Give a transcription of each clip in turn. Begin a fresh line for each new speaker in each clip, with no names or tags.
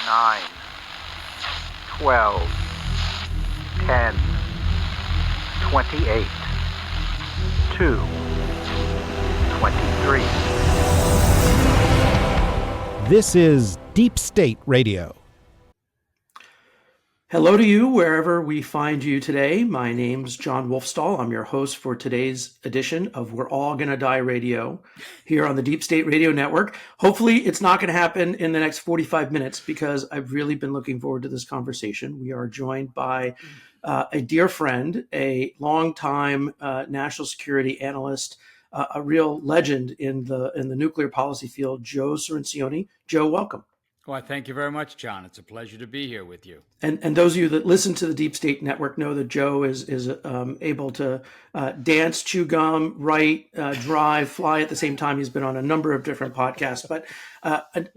9, 12, 10, 28, 2, 23.
This is Deep State Radio.
Hello to you, wherever we find you today. My name's John Wolfstall. I'm your host for today's edition of We're All Gonna Die Radio here on the Deep State Radio Network. Hopefully, it's not going to happen in the next 45 minutes because I've really been looking forward to this conversation. We are joined by a dear friend, a longtime national security analyst, a real legend in the nuclear policy field, Joe Cirincione. Joe, welcome.
Well, thank you very much, John. It's a pleasure to be here with you.
And those of you that listen to the Deep State Network know that Joe is able to dance, chew gum, write, drive, fly at the same time. He's been on a number of different podcasts. But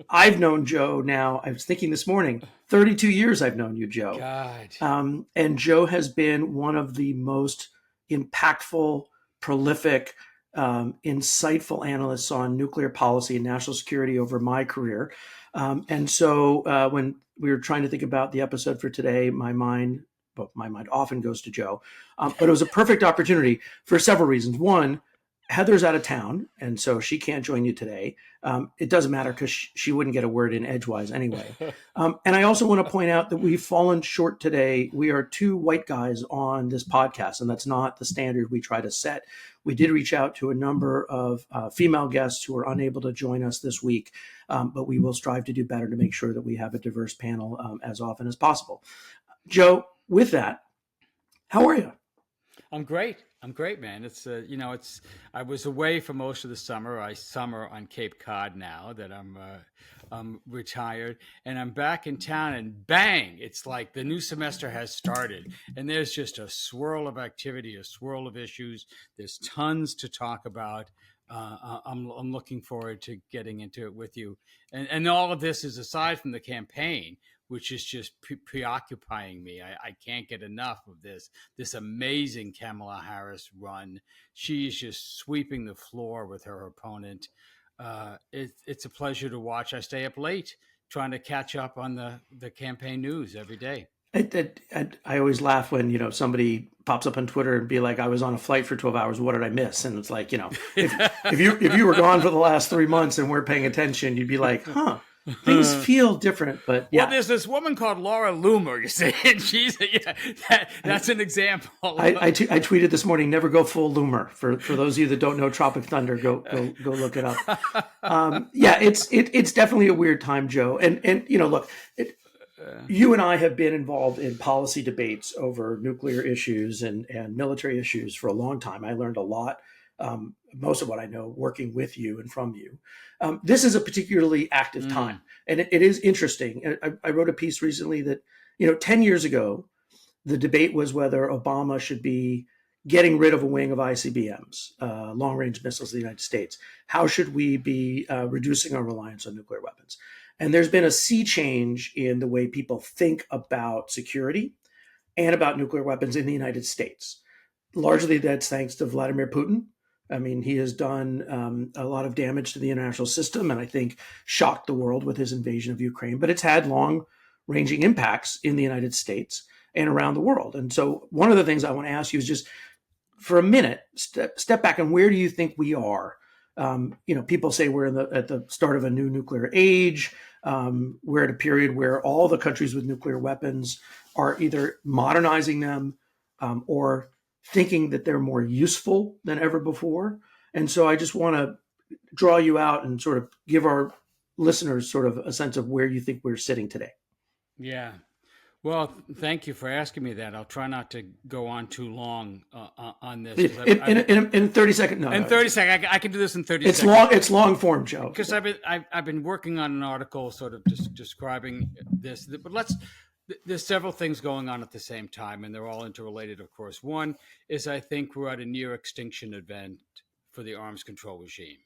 I've known Joe now, I was thinking this morning, 32 years I've known you, Joe.
God.
And Joe has been one of the most impactful, prolific, insightful analysts on nuclear policy and national security over my career. And so when we were trying to think about the episode for today, my mind often goes to Joe. But it was a perfect opportunity for several reasons. One, Heather's out of town, and so she can't join you today. It doesn't matter because she wouldn't get a word in edgewise anyway. And I also want to point out that we've fallen short today. We are two white guys on this podcast, and that's not the standard we try to set. We did reach out to a number of female guests who were unable to join us this week, but we will strive to do better to make sure that we have a diverse panel as often as possible. Joe, with that, how are you?
I'm great, man. It's I was away for most of the summer. I summer on Cape Cod now that I'm retired, and I'm back in town, and bang, it's like the new semester has started, and there's just a swirl of activity, a swirl of issues. There's tons to talk about. I'm looking forward to getting into it with you, and all of this is aside from the campaign, which is just preoccupying me. I can't get enough of this amazing Kamala Harris run. She's just sweeping the floor with her opponent. It's a pleasure to watch. I stay up late trying to catch up on the campaign news every day.
I always laugh when, somebody pops up on Twitter and be like, I was on a flight for 12 hours. What did I miss? And it's like, if you were gone for the last 3 months and weren't paying attention, you'd be like, things feel different, but yeah.
Well, there's this woman called Laura Loomer, you see, and she's that's an example.
I tweeted this morning, never go full Loomer. For those of you that don't know Tropic Thunder, go look it up. It's definitely a weird time, Joe. And look, you and I have been involved in policy debates over nuclear issues and military issues for a long time. I learned a lot. Most of what I know working with you and from you. This is a particularly active time. And it is interesting. I wrote a piece recently that, 10 years ago, the debate was whether Obama should be getting rid of a wing of ICBMs, long-range missiles of the United States. How should we be reducing our reliance on nuclear weapons? And there's been a sea change in the way people think about security and about nuclear weapons in the United States. Largely that's thanks to Vladimir Putin. I mean, he has done a lot of damage to the international system and I think shocked the world with his invasion of Ukraine, but it's had long-ranging impacts in the United States and around the world. And so one of the things I want to ask you is just for a minute, step back and where do you think we are? People say we're at the start of a new nuclear age. We're at a period where all the countries with nuclear weapons are either modernizing them or thinking that they're more useful than ever before. And so I just want to draw you out and sort of give our listeners sort of a sense of where you think we're sitting today.
Yeah. Well, thank you for asking me that. I'll try not to go on too long on this.
In 30 seconds.
In 30 seconds. I can do this in 30
it's
seconds.
It's long form, Joe.
Because I've been working on an article sort of just describing this. But there's several things going on at the same time, and they're all interrelated, of course. One is I think we're at a near extinction event for the arms control regime.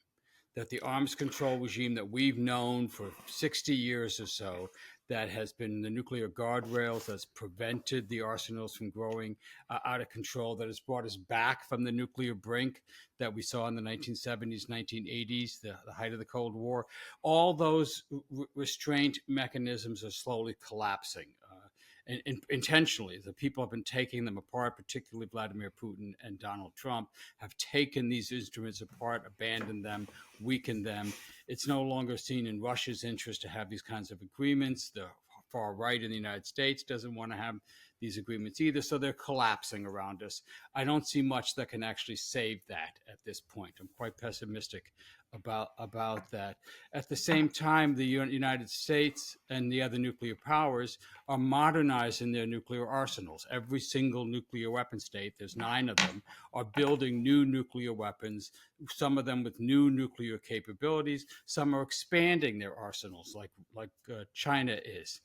that the arms control regime that we've known for 60 years or so, that has been the nuclear guardrails, that's prevented the arsenals from growing out of control, that has brought us back from the nuclear brink that we saw in the 1970s, 1980s, the height of the Cold War. All those restraint mechanisms are slowly collapsing. And intentionally, the people have been taking them apart, particularly Vladimir Putin and Donald Trump have taken these instruments apart, abandoned them, weakened them. It's no longer seen in Russia's interest to have these kinds of agreements. The far right in the United States doesn't want to have these agreements either, so they're collapsing around us. I don't see much that can actually save that at this point. I'm quite pessimistic about that. At the same time, the United States and the other nuclear powers are modernizing their nuclear arsenals. Every single nuclear weapon state, there's 9 of them, are building new nuclear weapons, some of them with new nuclear capabilities. Some are expanding their arsenals, like China is.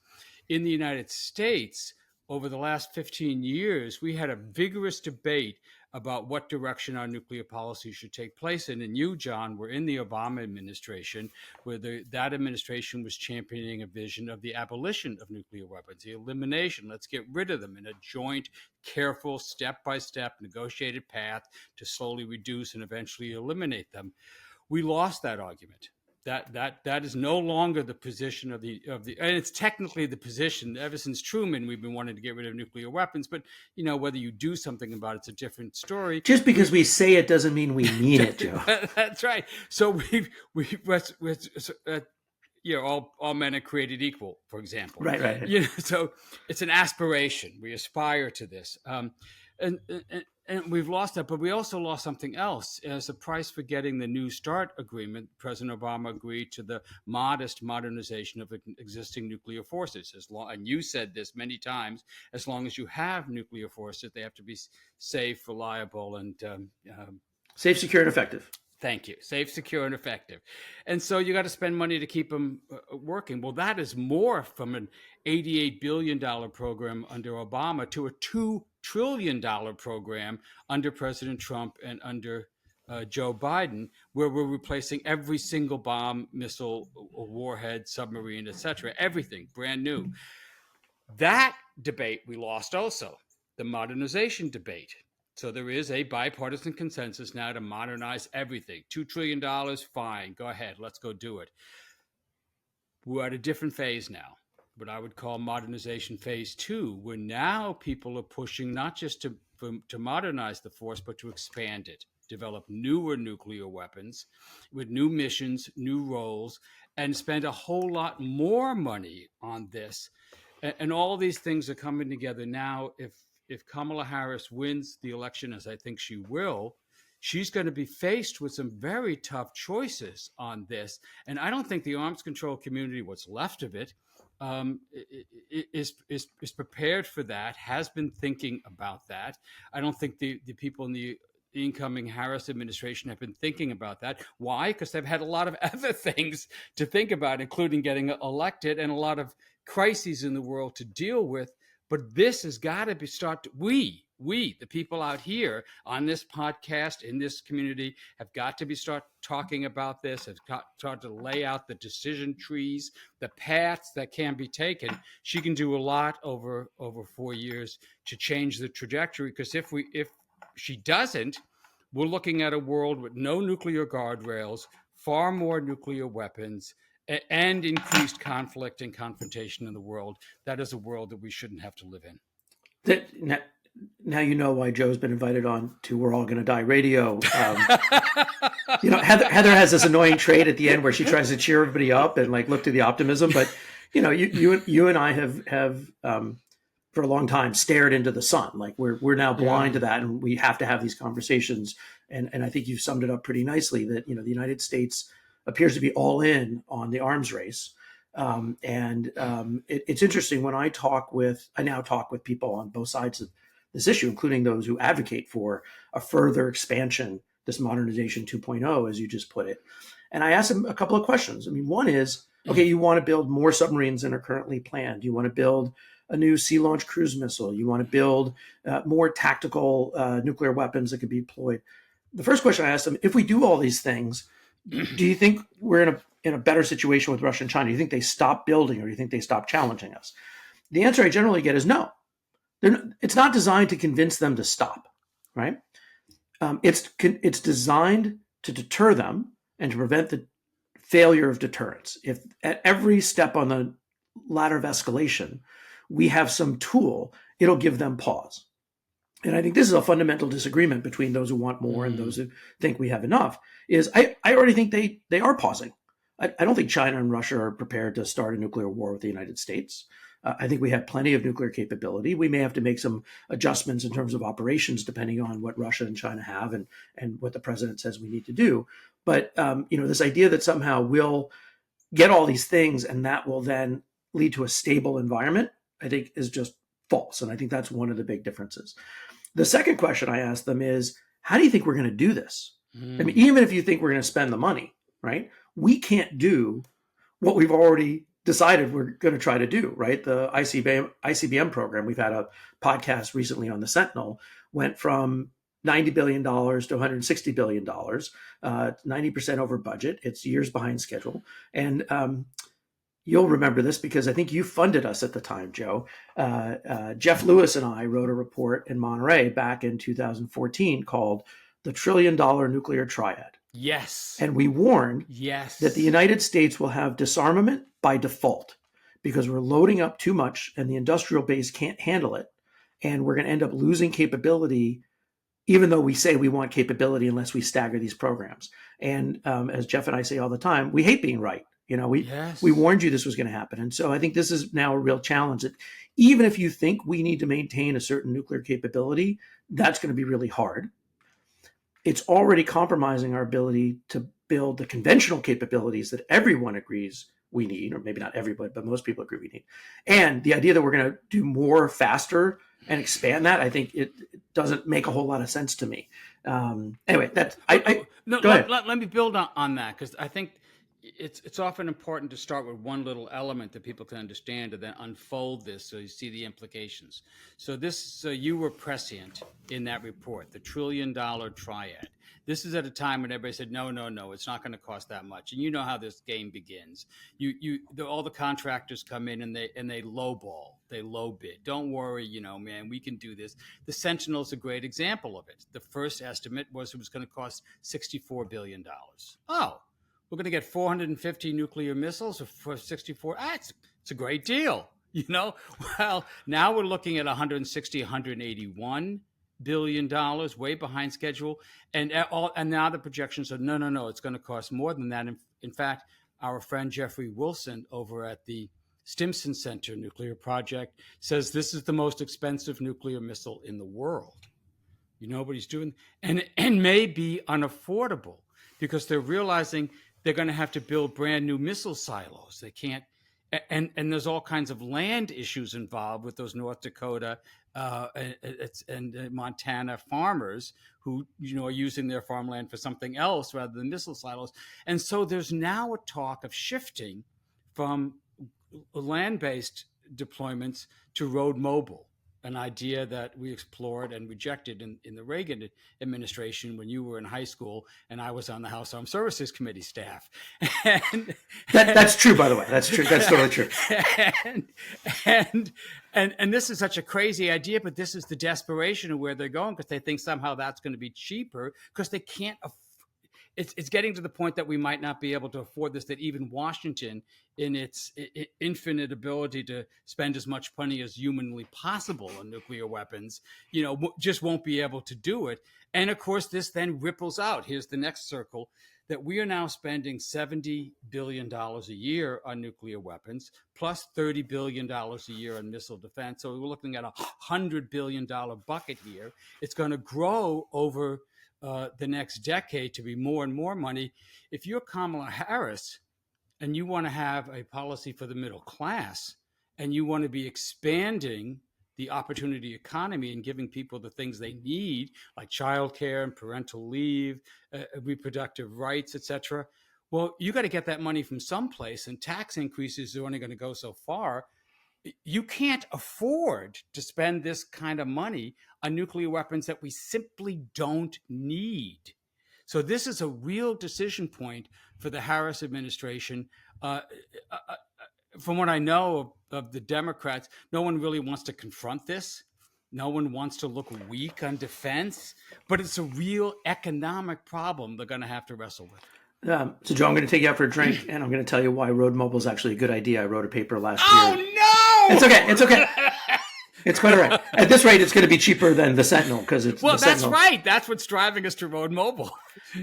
In the United States, over the last 15 years, we had a vigorous debate about what direction our nuclear policy should take place in. And you, John, were in the Obama administration, where that administration was championing a vision of the abolition of nuclear weapons, the elimination. Let's get rid of them in a joint, careful, step-by-step negotiated path to slowly reduce and eventually eliminate them. We lost that argument. That is no longer the position of the and it's technically the position ever since Truman. We've been wanting to get rid of nuclear weapons, but whether you do something about it's a different story.
Just because we say it doesn't mean we mean it, Joe.
That's right. So all men are created equal, for example.
Right.
So it's an aspiration. We aspire to this, and we've lost that, but we also lost something else. As a price for getting the New START agreement, President Obama agreed to the modest modernization of existing nuclear forces. And you said this many times, as long as you have nuclear forces, they have to be safe, reliable, and
safe, secure, and effective.
Thank you. Safe, secure, and effective. And so you got to spend money to keep them working. Well, that is more from an $88 billion program under Obama to a $2 trillion program under President Trump and under Joe Biden, where we're replacing every single bomb, missile, warhead, submarine, etc., everything brand new. That debate we lost also, the modernization debate. So there is a bipartisan consensus now to modernize everything. $2 trillion, fine, go ahead, let's go do it. We're at a different phase now, what I would call modernization phase 2, where now people are pushing not just to modernize the force, but to expand it, develop newer nuclear weapons with new missions, new roles, and spend a whole lot more money on this. And all these things are coming together now. If Kamala Harris wins the election, as I think she will, she's going to be faced with some very tough choices on this. And I don't think the arms control community, what's left of it, is prepared for that, has been thinking about that. I don't think the people in the incoming Harris administration have been thinking about that. Why? Because they've had a lot of other things to think about, including getting elected and a lot of crises in the world to deal with. But this has got to be we, the people out here on this podcast, in this community, have got to start talking about this, have got to lay out the decision trees, the paths that can be taken. She can do a lot over 4 years to change the trajectory, because if she doesn't, we're looking at a world with no nuclear guardrails, far more nuclear weapons, and increased conflict and confrontation in the world. That is a world that we shouldn't have to live in.
Now you know why Joe's been invited on to We're All Gonna Die Radio. Heather has this annoying trait at the end where she tries to cheer everybody up and look to the optimism. But you and I have for a long time stared into the sun. We're now blind to that, and we have to have these conversations. And I think you've summed it up pretty nicely that the United States appears to be all in on the arms race. It's interesting when I now talk with people on both sides of this issue, including those who advocate for a further expansion, this modernization 2.0, as you just put it. And I asked them a couple of questions. I mean, one is, okay, you want to build more submarines than are currently planned. You want to build a new sea-launched cruise missile. You want to build more tactical nuclear weapons that can be deployed. The first question I asked them, if we do all these things, Do you think we're in a better situation with Russia and China? Do you think they stop building, or do you think they stop challenging us? The answer I generally get is no. It's not designed to convince them to stop, right? It's designed to deter them and to prevent the failure of deterrence. If at every step on the ladder of escalation we have some tool, it'll give them pause. And I think this is a fundamental disagreement between those who want more and those who think we have enough. Is I already think they are pausing. I don't think China and Russia are prepared to start a nuclear war with the United States. I think we have plenty of nuclear capability. We may have to make some adjustments in terms of operations depending on what Russia and China have and what the president says we need to do. But this idea that somehow we'll get all these things and that will then lead to a stable environment, I think is just false. And I think that's one of the big differences. The second question I asked them is, how do you think we're going to do this? I mean, even if you think we're going to spend the money, right? We can't do what we've already decided we're going to try to do, right? The ICBM program, we've had a podcast recently on the Sentinel, went from $90 billion to $160 billion, 90% over budget. It's years behind schedule. And you'll remember this because I think you funded us at the time, Joe. Jeff Lewis and I wrote a report in Monterey back in 2014 called The $1 Trillion Nuclear Triad.
Yes.
And we warned
that
the United States will have disarmament by default because we're loading up too much and the industrial base can't handle it. And we're going to end up losing capability, even though we say we want capability, unless we stagger these programs. And as Jeff and I say all the time, we hate being right. We warned you this was going to happen. And so I think this is now a real challenge that even if you think we need to maintain a certain nuclear capability, that's going to be really hard. It's already compromising our ability to build the conventional capabilities that everyone agrees we need, or maybe not everybody, but most people agree we need. And the idea that we're going to do more faster and expand that, I think it doesn't make a whole lot of sense to me. Anyway, that's
go ahead. Let me build on that, because I think it's often important to start with one little element that people can understand and then unfold this so you see the implications. So you were prescient in that report, the $1 trillion triad. This is at a time when everybody said, no, it's not going to cost that much. And you know how this game begins. All the contractors come in and they lowball, they low bid. Don't worry, man, we can do this. The Sentinel is a great example of it. The first estimate was it was going to cost $64 billion. Oh, we're going to get 450 nuclear missiles for 64. It's a great deal, Well, now we're looking at 160, 181 billion dollars, way behind schedule, and now the projections are no, it's going to cost more than that. In fact, our friend Jeffrey Wilson over at the Stimson Center Nuclear Project says this is the most expensive nuclear missile in the world. You know what he's doing, and may be unaffordable because they're realizing they're going to have to build brand new missile silos. They can't, and there's all kinds of land issues involved with those North Dakota and Montana farmers who are using their farmland for something else rather than missile silos. And so there's now a talk of shifting from land-based deployments to road mobile, an idea that we explored and rejected in the Reagan administration when you were in high school and I was on the House Armed Services Committee staff.
That's true, by the way. That's true. That's totally true.
And this is such a crazy idea, but this is the desperation of where they're going because they think somehow that's going to be cheaper because they can't it's getting to the point that we might not be able to afford this, that even Washington, in its infinite ability to spend as much money as humanly possible on nuclear weapons, just won't be able to do it. And of course, this then ripples out. Here's the next circle, that we are now spending $70 billion a year on nuclear weapons, plus $30 billion a year on missile defense. So we're looking at $100 billion bucket here. It's going to grow over the next decade to be more and more money. If you're Kamala Harris and you want to have a policy for the middle class and you want to be expanding the opportunity economy and giving people the things they need, like childcare and parental leave, reproductive rights, etc., well, you got to get that money from someplace, and tax increases are only going to go so far. You can't afford to spend this kind of money on nuclear weapons that we simply don't need. So this is a real decision point for the Harris administration. From what I know of the Democrats, no one really wants to confront this. No one wants to look weak on defense, but it's a real economic problem they're going to have to wrestle with.
So, Joe, I'm going to take you out for a drink, and I'm going to tell you why road mobile is actually a good idea. I wrote a paper last year.
No!
It's okay. It's okay. It's quite all right. At this rate, it's going to be cheaper than the Sentinel because it's
well.
The
That's
Sentinel.
right. That's what's driving us to road mobile.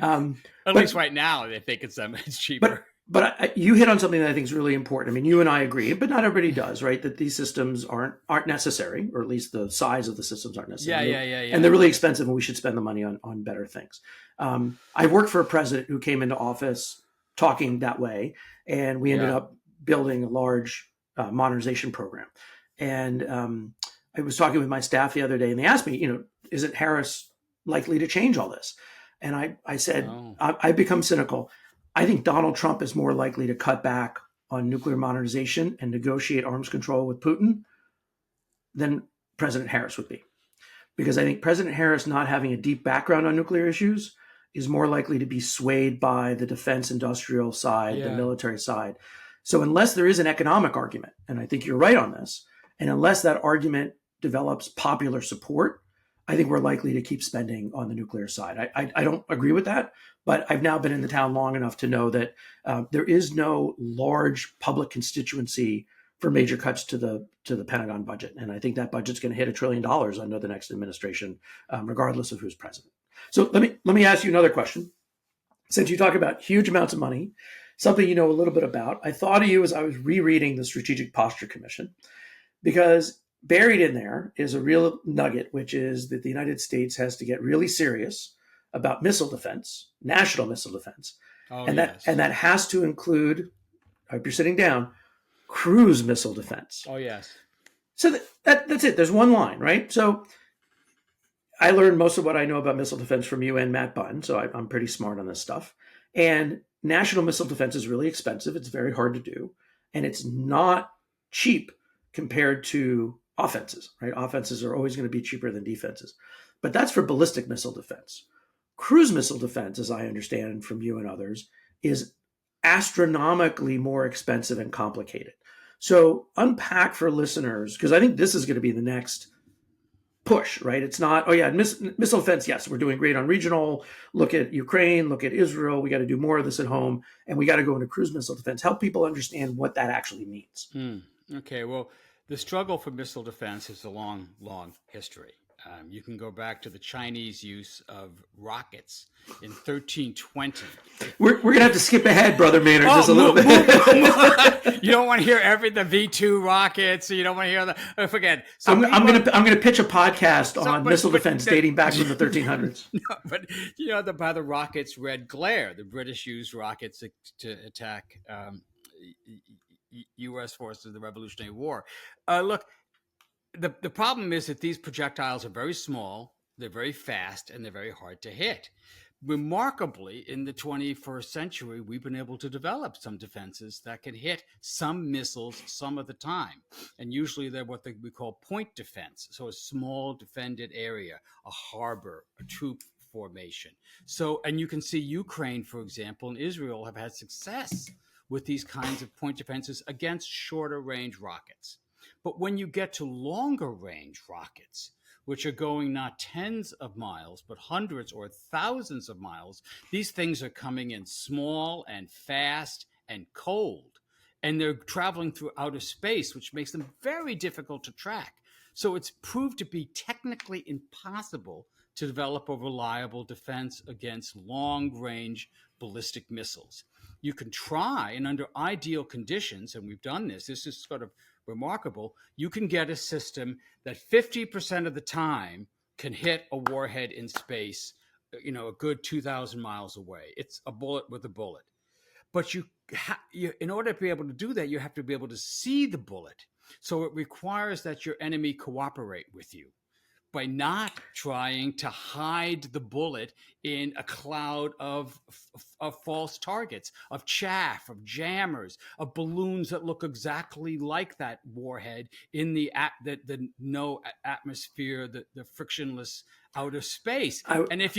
At least right now, they think it's cheaper.
But you hit on something that I think is really important. I mean, you and I agree, but not everybody does, right? That these systems aren't necessary, or at least the size of the systems aren't necessary.
Yeah.
And they're really expensive, and we should spend the money on better things. I worked for a president who came into office talking that way, and we ended up building a large modernization program. And I was talking with my staff the other day, and they asked me, isn't Harris likely to change all this? And I said, I've become cynical. I think Donald Trump is more likely to cut back on nuclear modernization and negotiate arms control with Putin than President Harris would be. Because I think President Harris, not having a deep background on nuclear issues, is more likely to be swayed by the defense industrial side, the military side. So unless there is an economic argument, and I think you're right on this, and unless that argument develops popular support, I think we're likely to keep spending on the nuclear side. I don't agree with that, but I've now been in the town long enough to know that there is no large public constituency for major cuts to the Pentagon budget, and I think that budget's going to hit $1 trillion under the next administration, regardless of who's president. So let me ask you another question. Since you talk about huge amounts of money, something you know a little bit about, I thought of you as I was rereading the Strategic Posture Commission, because buried in there is a real nugget, which is that the United States has to get really serious about missile defense, national missile defense. That has to include, I hope you're sitting down, cruise missile defense.
Oh, yes.
So that's it. There's one line, right? So I learned most of what I know about missile defense from you and Matt Bunn, so I'm pretty smart on this stuff. And national missile defense is really expensive. It's very hard to do. And it's not cheap compared to offenses, right? Offenses are always going to be cheaper than defenses. But that's for ballistic missile defense. Cruise missile defense, as I understand from you and others, is astronomically more expensive and complicated. So unpack for listeners, because I think this is going to be the next push, right? It's not, missile defense, yes, we're doing great on regional. Look at Ukraine, look at Israel. We got to do more of this at home, and we got to go into cruise missile defense. Help people understand what that actually means.
Okay, well, the struggle for missile defense is a long, long history. You can go back to the Chinese use of rockets in 1320.
We're going to have to skip ahead, Brother Maynard, just a little bit.
You don't want to hear the V2 rockets. You don't want to hear forget. So
I'm going to pitch a podcast on missile defense dating back to the 1300s.
No, but by the rockets' red glare, the British used rockets to attack U.S. forces in the Revolutionary War. Look, the problem is that these projectiles are very small, they're very fast, and they're very hard to hit. Remarkably, in the 21st century, we've been able to develop some defenses that can hit some missiles some of the time. And usually they're what we call point defense. So a small defended area, a harbor, a troop formation. So, and you can see Ukraine, for example, and Israel have had success with these kinds of point defenses against shorter range rockets. But when you get to longer range rockets, which are going not tens of miles, but hundreds or thousands of miles, these things are coming in small and fast and cold. And they're traveling through outer space, which makes them very difficult to track. So it's proved to be technically impossible to develop a reliable defense against long-range ballistic missiles. You can try, and under ideal conditions, and we've done this is sort of remarkable, you can get a system that 50% of the time can hit a warhead in space, a good 2,000 miles away. It's a bullet with a bullet. But in order to be able to do that, you have to be able to see the bullet. So it requires that your enemy cooperate with you by not trying to hide the bullet in a cloud of false targets, of chaff, of jammers, of balloons that look exactly like that warhead in the no atmosphere, the frictionless outer space.
I-
And if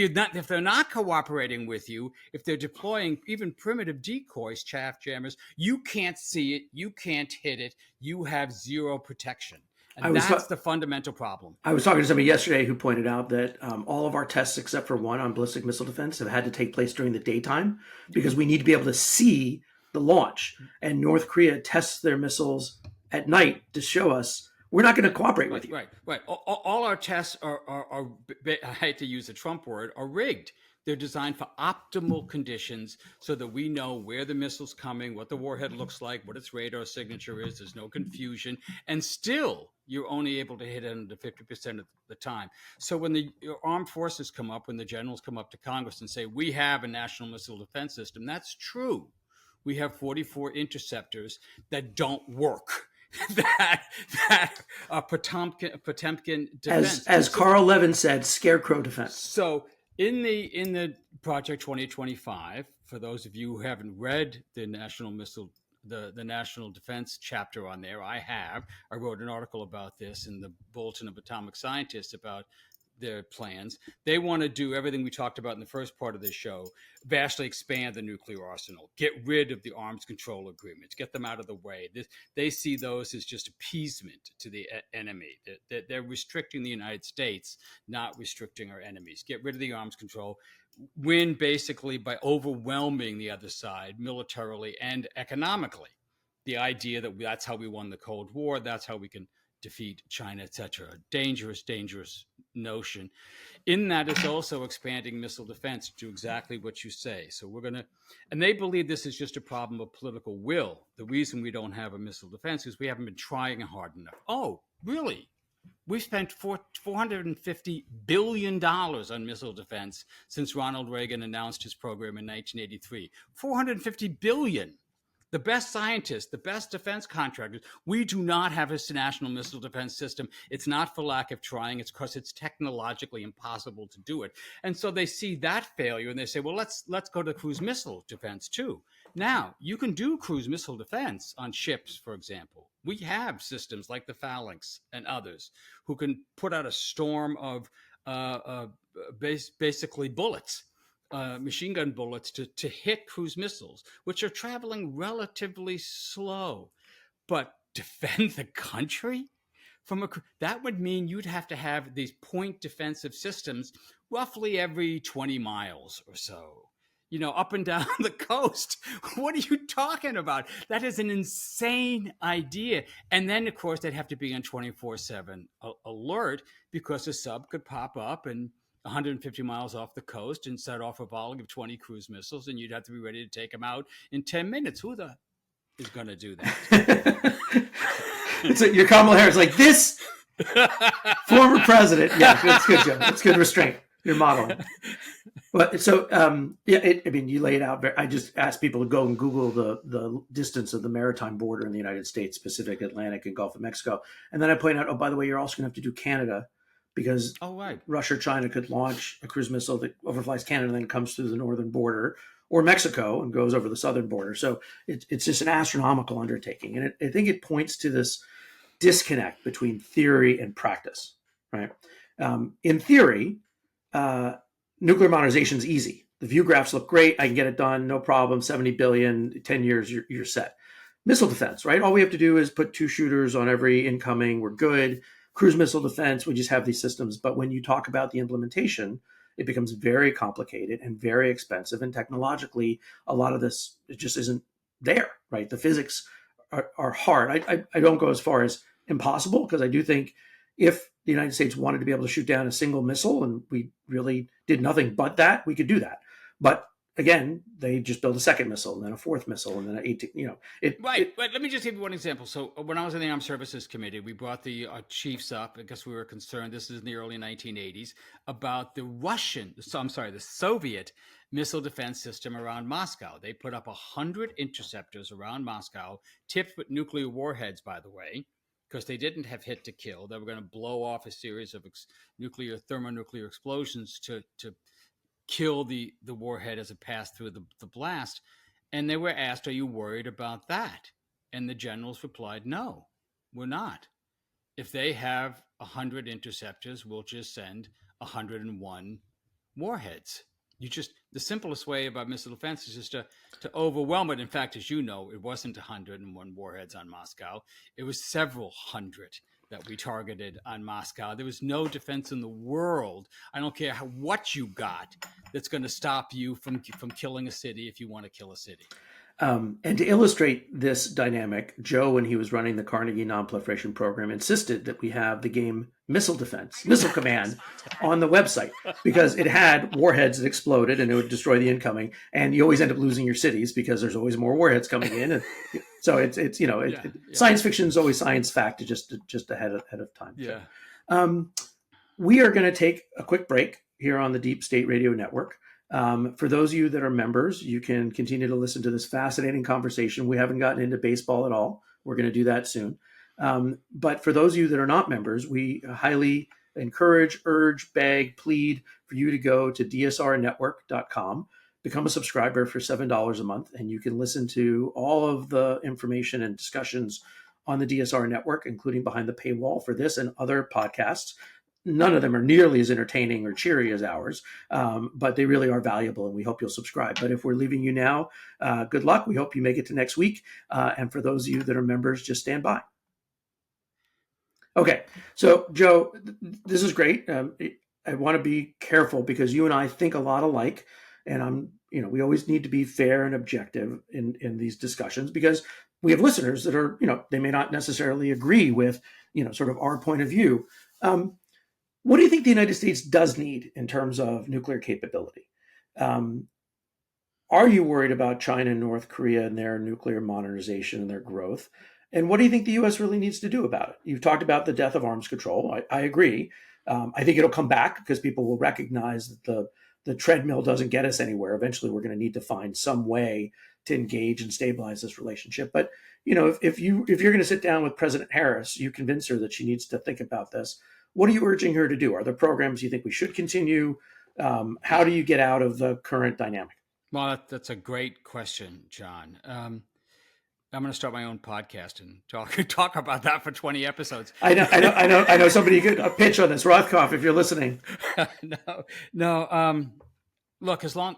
they're not cooperating with you, if they're deploying even primitive decoys, chaff jammers, you can't see it, you can't hit it, you have zero protection.
I
And
was
that's
ta-
the fundamental problem.
I was talking to somebody yesterday who pointed out that all of our tests, except for one on ballistic missile defense, have had to take place during the daytime because we need to be able to see the launch. And North Korea tests their missiles at night to show us we're not going to cooperate with you.
Right. All our tests are, I hate to use the Trump word, are rigged. They're designed for optimal conditions so that we know where the missile's coming, what the warhead looks like, what its radar signature is. There's no confusion. And still, you're only able to hit it under 50% of the time. So when the armed forces come up, when the generals come up to Congress and say, we have a national missile defense system, that's true. We have 44 interceptors that don't work. that Potemkin defense.
As Carl Levin said, scarecrow defense.
So in the Project 2025, for those of you who haven't read the National Missile, the National Defense chapter on there, I wrote an article about this in the Bulletin of Atomic Scientists about their plans. They want to do everything we talked about in the first part of this show, vastly expand the nuclear arsenal, get rid of the arms control agreements, get them out of the way. They see those as just appeasement to the enemy. They're restricting the United States, not restricting our enemies. Get rid of the arms control, win basically by overwhelming the other side militarily and economically. The idea that that's how we won the Cold War, that's how we can defeat China, etc. Dangerous notion. In that is also expanding missile defense to exactly what you say. So and they believe this is just a problem of political will. The reason we don't have a missile defense is we haven't been trying hard enough. Oh, really? We've spent $450 billion on missile defense since Ronald Reagan announced his program in 1983. $450 billion. The best scientists, the best defense contractors, we do not have a national missile defense system. It's not for lack of trying. It's because it's technologically impossible to do it. And so they see that failure and they say, well, let's go to cruise missile defense too. Now, you can do cruise missile defense on ships, for example. We have systems like the Phalanx and others who can put out a storm of basically bullets. Machine gun bullets to hit cruise missiles, which are traveling relatively slow. But defend the country? That would mean you'd have to have these point defensive systems roughly every 20 miles or so, up and down the coast. What are you talking about? That is an insane idea. And then, of course, they'd have to be on 24/7 alert because a sub could pop up and 150 miles off the coast and set off a volley of 20 cruise missiles, and you'd have to be ready to take them out in 10 minutes. Who the is going to do that?
So your Kamala Harris like this former president. Yeah, that's good, Joe. That's good restraint. You're modeling. But so you lay it out. I just asked people to go and Google the distance of the maritime border in the United States, Pacific, Atlantic, and Gulf of Mexico, and then I point out, oh, by the way, you're also going to have to do Canada. Because Russia or China could launch a cruise missile that overflies Canada and then comes through the northern border, or Mexico and goes over the southern border. So it's just an astronomical undertaking. And I think it points to this disconnect between theory and practice, right? In theory, nuclear modernization is easy. The view graphs look great. I can get it done. No problem. 70 billion, 10 years, you're set. Missile defense, right? All we have to do is put 2 shooters on every incoming. We're good. Cruise missile defense, we just have these systems. But when you talk about the implementation, it becomes very complicated and very expensive. And technologically, a lot of this just isn't there, right? The physics are hard. I don't go as far as impossible, because I do think if the United States wanted to be able to shoot down a single missile and we really did nothing but that, we could do that. But again, they just build a second missile and then a fourth missile and then an 18,
Right. Let me just give you one example. So when I was in the Armed Services Committee, we brought the chiefs up because we were concerned, this is in the early 1980s, about the Soviet missile defense system around Moscow. They put up 100 interceptors around Moscow, tipped with nuclear warheads, by the way, because they didn't have hit to kill. They were going to blow off a series of thermonuclear explosions to kill the warhead as it passed through the blast. And they were asked, are you worried about that? And the generals replied, no, we're not. If they have 100 interceptors, we'll just send 101 warheads. The simplest way about missile defense is just to overwhelm it. In fact, as you know, it wasn't 101 warheads on Moscow. It was several hundred that we targeted on Moscow. There was no defense in the world. I don't care what you got that's going to stop you from killing a city if you want to kill a city.
And to illustrate this dynamic, Joe, when he was running the Carnegie Nonproliferation Program, insisted that we have the game Missile Command on the website because it had warheads that exploded and it would destroy the incoming. And you always end up losing your cities because there's always more warheads coming in. And so it's science fiction is always science fact, just ahead of time.
Yeah.
So, we are going to take a quick break here on the Deep State Radio Network. For those of you that are members, you can continue to listen to this fascinating conversation. We haven't gotten into baseball at all. We're going to do that soon. But for those of you that are not members, we highly encourage, urge, beg, plead for you to go to dsrnetwork.com, become a subscriber for $7 a month, and you can listen to all of the information and discussions on the DSR network, including behind the paywall for this and other podcasts. None of them are nearly as entertaining or cheery as ours, but they really are valuable, and we hope you'll subscribe. But if we're leaving you now, good luck. We hope you make it to next week. And for those of you that are members, just stand by. Okay, so Joe, this is great. I want to be careful because you and I think a lot alike, and we always need to be fair and objective in these discussions because we have listeners that are, they may not necessarily agree with, sort of our point of view. What do you think the United States does need in terms of nuclear capability? Are you worried about China and North Korea and their nuclear modernization and their growth? And what do you think the U.S. really needs to do about it? You've talked about the death of arms control. I agree. I think it'll come back because people will recognize that the treadmill doesn't get us anywhere. Eventually, we're going to need to find some way to engage and stabilize this relationship. But if you're going to sit down with President Harris, you convince her that she needs to think about this. What are you urging her to do? Are there programs you think we should continue? How do you get out of the current dynamic?
Well, that's a great question, John. I'm going to start my own podcast and talk about that for 20 episodes.
I know somebody could pitch on this. Rothkopf, if you're listening.
No. Look, as long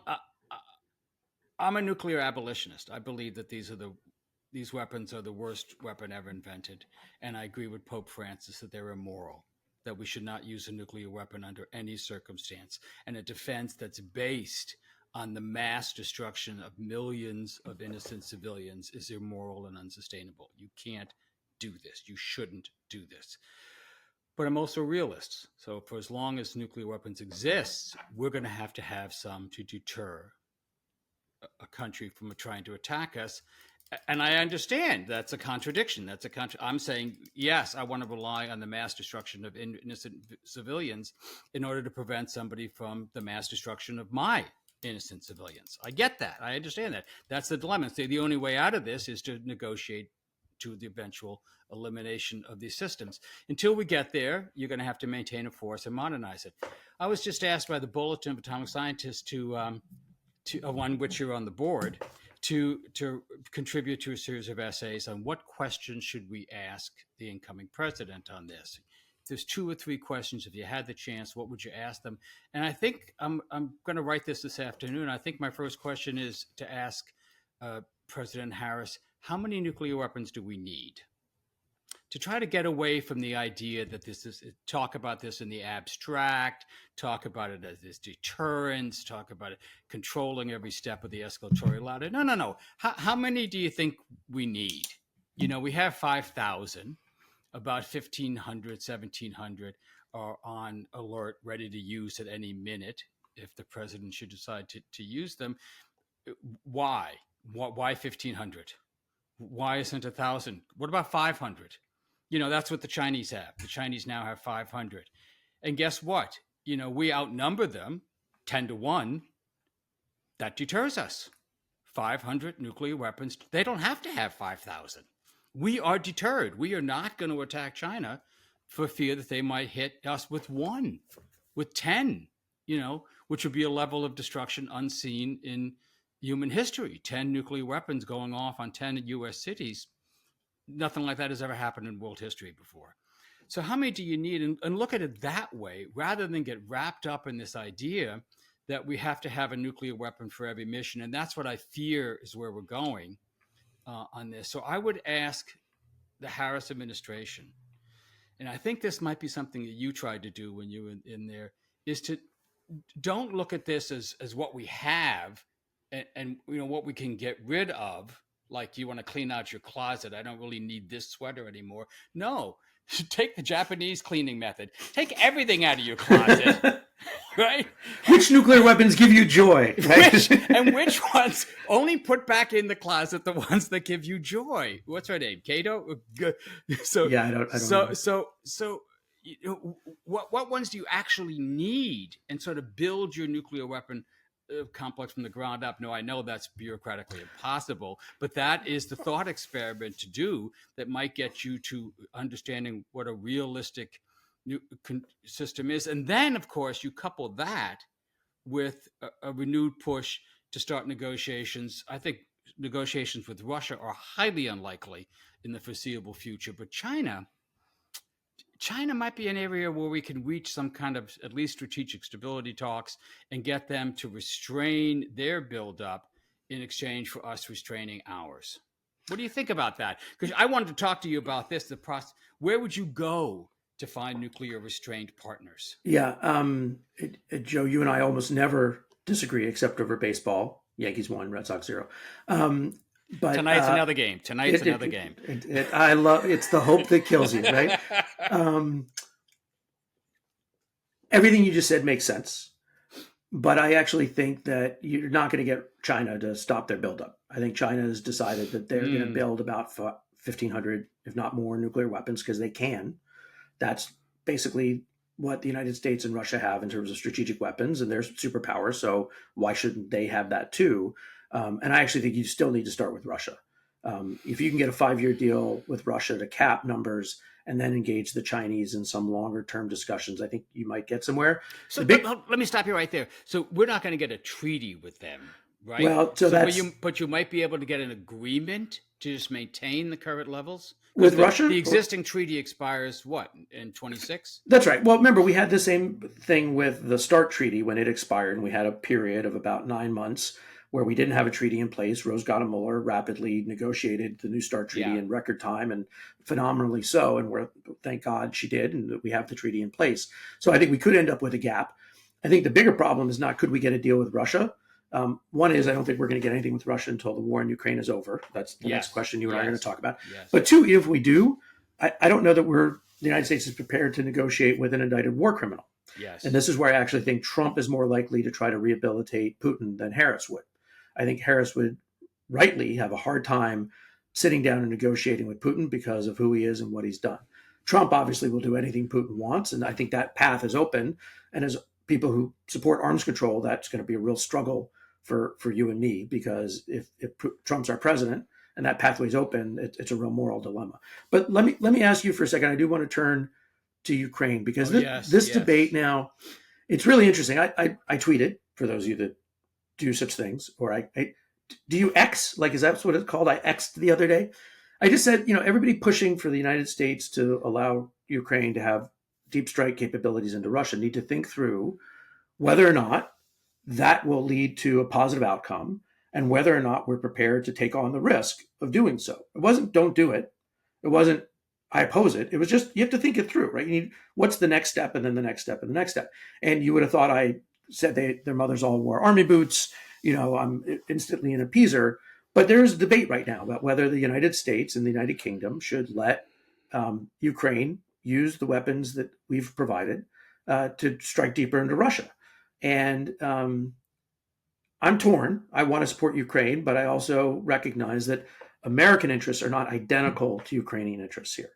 I'm a nuclear abolitionist. I believe that these weapons are the worst weapon ever invented, and I agree with Pope Francis that they're immoral, that we should not use a nuclear weapon under any circumstance, and a defense that's based on the mass destruction of millions of innocent civilians is immoral and unsustainable. You can't do this. You shouldn't do this. But I'm also a realist. So for as long as nuclear weapons exist, we're going to have some to deter a country from trying to attack us. And I understand that's a contradiction. I'm saying, yes, I want to rely on the mass destruction of innocent civilians in order to prevent somebody from the mass destruction of my innocent civilians. I get that. I understand that. That's the dilemma. So the only way out of this is to negotiate to the eventual elimination of these systems. Until we get there, you're going to have to maintain a force and modernize it. I was just asked by the Bulletin of Atomic Scientists to on which you're on the board, to contribute to a series of essays on what questions should we ask the incoming president on this. There's 2 or 3 questions. If you had the chance, what would you ask them? And I think I'm going to write this afternoon. I think my first question is to ask President Harris, how many nuclear weapons do we need? To try to get away from the idea that talk about this in the abstract, talk about it as this deterrence, talk about it controlling every step of the escalatory ladder. No. How many do you think we need? We have 5,000. About 1,500, 1,700 are on alert, ready to use at any minute if the president should decide to use them. Why? Why 1,500? Why isn't 1,000? What about 500? That's what the Chinese have. The Chinese now have 500. And guess what? We outnumber them 10-1. That deters us. 500 nuclear weapons. They don't have to have 5,000. We are deterred. We are not going to attack China for fear that they might hit us with 1, with 10, which would be a level of destruction unseen in human history. 10 nuclear weapons going off on 10 U.S. cities. Nothing like that has ever happened in world history before. So how many do you need? And look at it that way, rather than get wrapped up in this idea that we have to have a nuclear weapon for every mission. And that's what I fear is where we're going on this. So I would ask the Harris administration, and I think this might be something that you tried to do when you were in there, is to don't look at this as what we have and what we can get rid of. Like, you want to clean out your closet. I don't really need this sweater anymore. No, take the Japanese cleaning method. Take everything out of your closet. Right?
Which nuclear weapons give you joy? Right?
Which ones only put back in the closet the ones that give you joy? What's her name? Kato? So
yeah, I don't know.
So what ones do you actually need, and sort of build your nuclear weapon complex from the ground up? No, I know that's bureaucratically impossible, but that is the thought experiment to do that might get you to understanding what a realistic system is. And then, of course, you couple that with a renewed push to start negotiations. I think negotiations with Russia are highly unlikely in the foreseeable future, but China might be an area where we can reach some kind of at least strategic stability talks and get them to restrain their buildup in exchange for us restraining ours. What do you think about that? Because I wanted to talk to you about this. The process. Where would you go to find nuclear restrained partners?
Yeah, Joe, you and I almost never disagree except over baseball. Yankees 1, Red Sox 0. But
tonight's another game. Another game.
I love it's the hope that kills you, right? Everything you just said makes sense, but I actually think that you're not going to get China to stop their buildup. I think China has decided that they're going to build about 1,500, if not more, nuclear weapons because they can. That's basically what the United States and Russia have in terms of strategic weapons, and they're superpowers. So why shouldn't they have that too? And I actually think you still need to start with Russia. If you can get a 5-year deal with Russia to cap numbers and then engage the Chinese in some longer term discussions, I think you might get somewhere.
So let me stop you right there. So we're not going to get a treaty with them, right?
Well,
but you might be able to get an agreement to just maintain the current levels?
With Russia?
The existing treaty expires, what, in 26?
That's right. Well, remember, we had the same thing with the START treaty when it expired, and we had a period of about 9 months where we didn't have a treaty in place. Rose Gottemuller rapidly negotiated the new START treaty in record time, and phenomenally so. And thank God she did, and we have the treaty in place. So I think we could end up with a gap. I think the bigger problem is not could we get a deal with Russia. One is I don't think we're going to get anything with Russia until the war in Ukraine is over. That's the next question you and I are going to talk about.
Yes.
But two, if we do, I don't know that the United States is prepared to negotiate with an indicted war criminal.
Yes.
And this is where I actually think Trump is more likely to try to rehabilitate Putin than Harris would. I think Harris would rightly have a hard time sitting down and negotiating with Putin because of who he is and what he's done. Trump obviously will do anything Putin wants, and I think that path is open. And as people who support arms control, that's going to be a real struggle for you and me, because if Trump's our president and that pathway is open, it's a real moral dilemma. But let me ask you for a second. I do want to turn to Ukraine because this debate now, it's really interesting. I tweeted, for those of you that do such things, or I do you X? Like, is that what it's called? I X'd the other day. I just said, everybody pushing for the United States to allow Ukraine to have deep strike capabilities into Russia need to think through whether or not that will lead to a positive outcome and whether or not we're prepared to take on the risk of doing so. It wasn't don't do it. It wasn't I oppose it. It was just you have to think it through, right? You need what's the next step and then the next step and the next step. And you would have thought I said their mothers all wore army boots. I'm instantly an appeaser. But there's a debate right now about whether the United States and the United Kingdom should let Ukraine use the weapons that we've provided to strike deeper into Russia. And I'm torn. I want to support Ukraine, but I also recognize that American interests are not identical to Ukrainian interests here.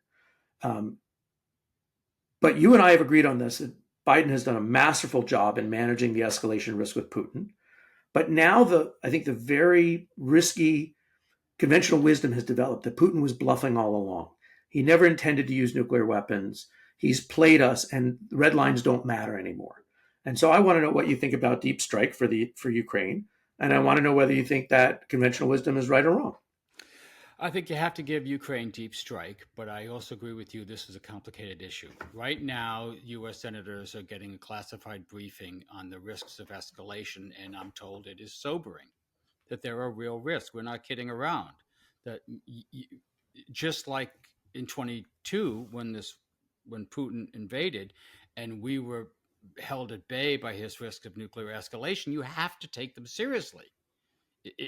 But you and I have agreed on this, that Biden has done a masterful job in managing the escalation risk with Putin. But now I think the very risky conventional wisdom has developed that Putin was bluffing all along. He never intended to use nuclear weapons. He's played us, and red lines don't matter anymore. And so I want to know what you think about deep strike for Ukraine, and I want to know whether you think that conventional wisdom is right or wrong.
I think you have to give Ukraine deep strike, but I also agree with you. This is a complicated issue. Right now, U.S. senators are getting a classified briefing on the risks of escalation, and I'm told it is sobering, that there are real risks. We're not kidding around. That just like in 22, when Putin invaded, and we were held at bay by his risk of nuclear escalation, you have to take them seriously.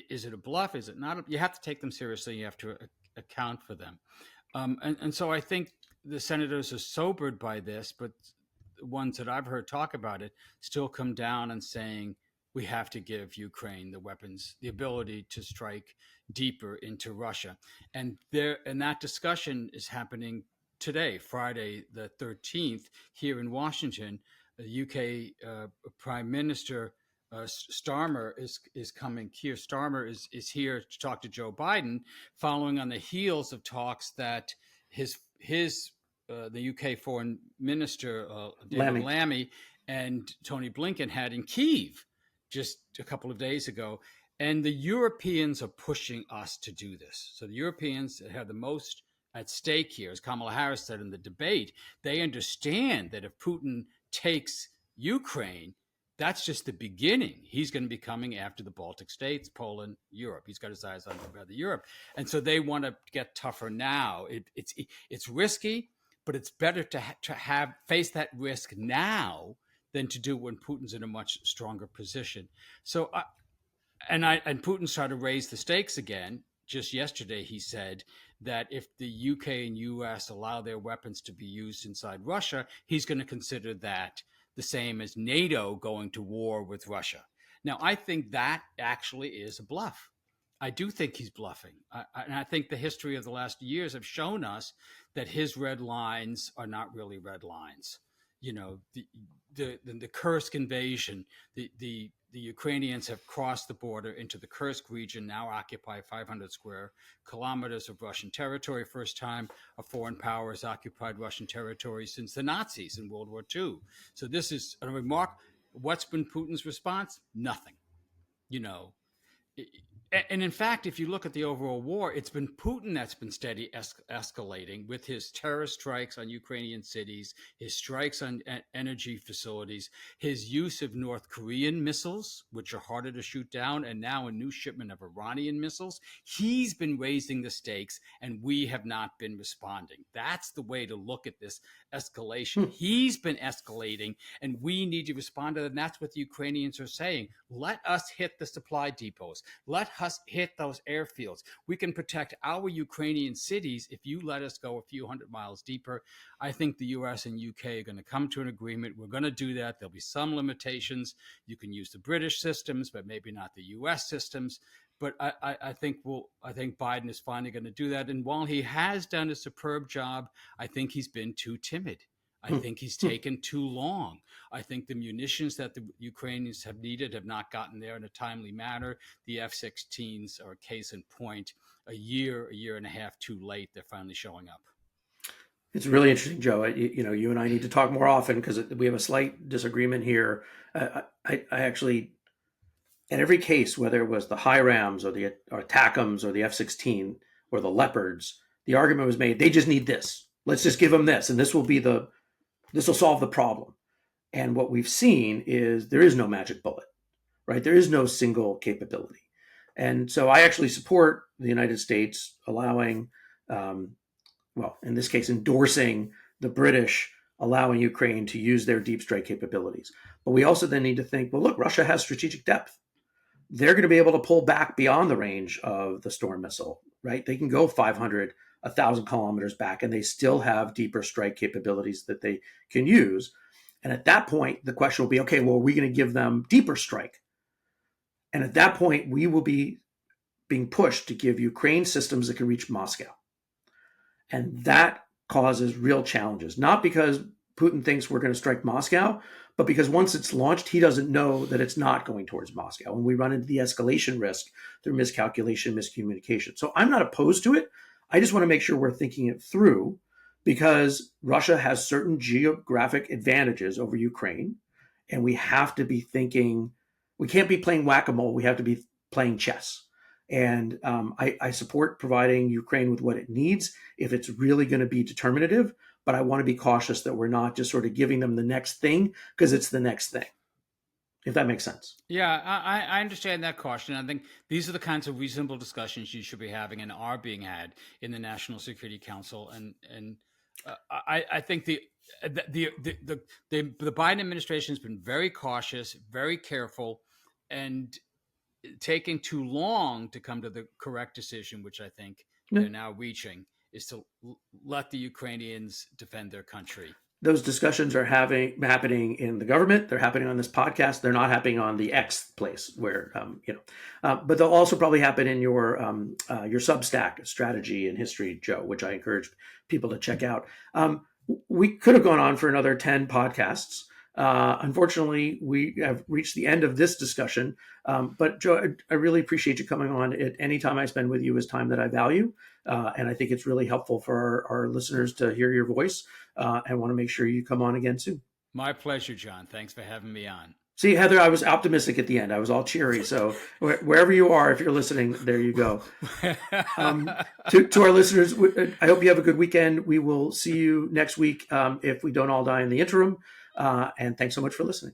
Is it a bluff? Is it not? You have to take them seriously. You have to account for them. And so I think the senators are sobered by this, but the ones that I've heard talk about it still come down and saying we have to give Ukraine the weapons, the ability to strike deeper into Russia. And that discussion is happening today, Friday the 13th, here in Washington. The UK Prime Minister Starmer is coming. Keir Starmer is here to talk to Joe Biden, following on the heels of talks that the UK Foreign Minister David Lammy and Tony Blinken had in Kyiv just a couple of days ago. And the Europeans are pushing us to do this. So the Europeans have the most at stake here, as Kamala Harris said in the debate. They understand that if Putin takes Ukraine, that's just the beginning. He's going to be coming after the Baltic states, Poland, Europe. He's got his eyes on Europe. And so they want to get tougher now. It's risky, but it's better to face that risk now than to do when Putin's in a much stronger position. So, and Putin started to raise the stakes again. Just yesterday, he said that if the UK and US allow their weapons to be used inside Russia, he's going to consider that the same as NATO going to war with Russia. Now, I think that actually is a bluff. I do think he's bluffing. And I think the history of the last years have shown us that his red lines are not really red lines. You know, the Kursk invasion, the Ukrainians have crossed the border into the Kursk region, now occupy 500 square kilometers of Russian territory. First time a foreign power has occupied Russian territory since the Nazis in World War II. So this is a remark. What's been Putin's response? Nothing. You know, and in fact, if you look at the overall war, it's been Putin that's been steady escalating with his terror strikes on Ukrainian cities, his strikes on energy facilities, his use of North Korean missiles, which are harder to shoot down, and now a new shipment of Iranian missiles. He's been raising the stakes, and we have not been responding. That's the way to look at this escalation. He's been escalating, and we need to respond to that. And that's what the Ukrainians are saying. Let us hit the supply depots. Let us hit those airfields. We can protect our Ukrainian cities if you let us go a few hundred miles deeper. I think the US and UK are going to come to an agreement. We're going to do that. There'll be some limitations. You can use the British systems, but maybe not the US systems. But I think Biden is finally going to do that. And while he has done a superb job, I think he's been too timid. I think he's taken too long. I think the munitions that the Ukrainians have needed have not gotten there in a timely manner. The F-16s are a case in point. A year and a half too late, they're finally showing up.
It's really interesting, Joe. You and I need to talk more often because we have a slight disagreement here. I actually, in every case, whether it was the HIRAMs or the ATACMs or the F-16 or the Leopards, the argument was made, they just need this. Let's just give them this, and this will solve the problem. And what we've seen is there is no magic bullet, right? There is no single capability. And so I actually support the United States allowing, in this case, endorsing the British allowing Ukraine to use their deep strike capabilities. But we also then need to think, well, look, Russia has strategic depth. They're going to be able to pull back beyond the range of the Storm missile, right? They can go 500, 1,000 kilometers back, and they still have deeper strike capabilities that they can use. And at that point, the question will be, okay, well, are we going to give them deeper strike? And at that point, we will be being pushed to give Ukraine systems that can reach Moscow. And that causes real challenges, not because Putin thinks we're going to strike Moscow, but because once it's launched, he doesn't know that it's not going towards Moscow. And we run into the escalation risk through miscalculation, miscommunication. So I'm not opposed to it. I just want to make sure we're thinking it through, because Russia has certain geographic advantages over Ukraine. And we have to be thinking, we can't be playing whack-a-mole. We have to be playing chess. And I support providing Ukraine with what it needs if it's really going to be determinative. But I want to be cautious that we're not just sort of giving them the next thing because it's the next thing, if that makes sense.
Yeah, I understand that caution. I think these are the kinds of reasonable discussions you should be having and are being had in the National Security Council. And I think the Biden administration has been very cautious, very careful, and taking too long to come to the correct decision, which I think they're now reaching, is to let the Ukrainians defend their country.
Those discussions are happening in the government. They're happening on this podcast. They're not happening on the X place where but they'll also probably happen in your Substack, Strategy and History, Joe, which I encourage people to check out. We could have gone on for another 10 podcasts. Unfortunately, we have reached the end of this discussion. But Joe, I really appreciate you coming on. Any time I spend with you is time that I value. And I think it's really helpful for our listeners to hear your voice. I want to make sure you come on again soon.
My pleasure, John. Thanks for having me on.
See, Heather, I was optimistic at the end. I was all cheery. So wherever you are, if you're listening, there you go. To our listeners, I hope you have a good weekend. We will see you next week if we don't all die in the interim. And thanks so much for listening.